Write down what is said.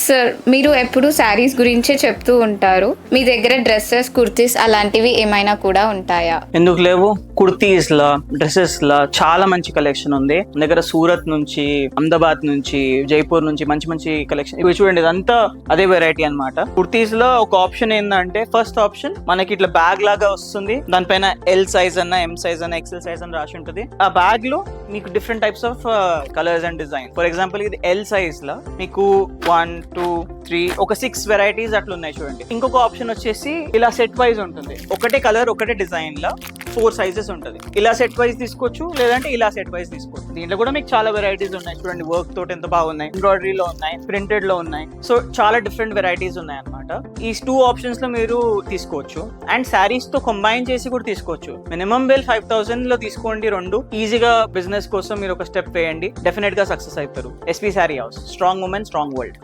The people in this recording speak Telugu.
సార్, మీరు ఎప్పుడు శారీస్ గురించే చెప్తూ ఉంటారు. మీ దగ్గర డ్రెస్సెస్, కుర్తీస్ అలాంటివి ఏమైనా కూడా ఉంటాయా? ఎందుకు లేవు? కుర్తీస్ లా, డ్రెస్సెస్ లా చాలా మంచి కలెక్షన్ ఉంది మన దగ్గర. సూరత్ నుంచి, అహ్మదాబాద్ నుంచి, జైపూర్ నుంచి మంచి మంచి కలెక్షన్. ఇవి చూడండి, ఇదంతా అదే వెరైటీ అన్నమాట. కుర్తీస్ లో ఒక ఆప్షన్ ఏంటంటే, ఫస్ట్ ఆప్షన్ మనకి ఇట్లా బ్యాగ్ లాగా వస్తుంది. దానిపైన ఎల్ సైజ్ అన్న, ఎం సైజ్ అన్న, ఎక్సెల్ సైజ్ అని రాసి ఉంటుంది. ఆ బ్యాగ్ లో మీకు different types of colours and design. For example ఇది ఎల్ సైజ్ లా మీకు 1, 2, 3 ఒక 6 వెరైటీస్ అట్లా ఉన్నాయి చూడండి. ఇంకొక ఆప్షన్ వచ్చేసి ఇలా సెట్ వైజ్ ఉంటుంది. ఒకటే కలర్, ఒకటే డిజైన్ లా 4 సైజెస్ ఉంటుంది. ఇలా సెట్ వైజ్ తీసుకోవచ్చు, లేదంటే ఇలా సెట్ వైజ్ తీసుకోవచ్చు. దీంట్లో కూడా మీకు చాలా వెరైటీస్ ఉన్నాయి చూడండి. వర్క్ తోటి ఎంత బాగున్నాయి, ఎంబ్రాయిడరీలో ఉన్నాయి, ప్రింటెడ్ లో ఉన్నాయి. సో చాలా డిఫరెంట్ వెరైటీస్ ఉన్నాయి అన్నమాట. ఈ 2 ఆప్షన్స్ లో మీరు తీసుకోవచ్చు. అండ్ శారీస్ తో కంబైన్ చేసి కూడా తీసుకోవచ్చు. మినిమం బిల్ 5000 లో తీసుకోండి. 2 ఈజీగా బిజినెస్ కోసం మీరు ఒక స్టెప్ వేయండి. డెఫినెట్ గా సక్సెస్ అవుతారు. SP sari house, strong women, strong world.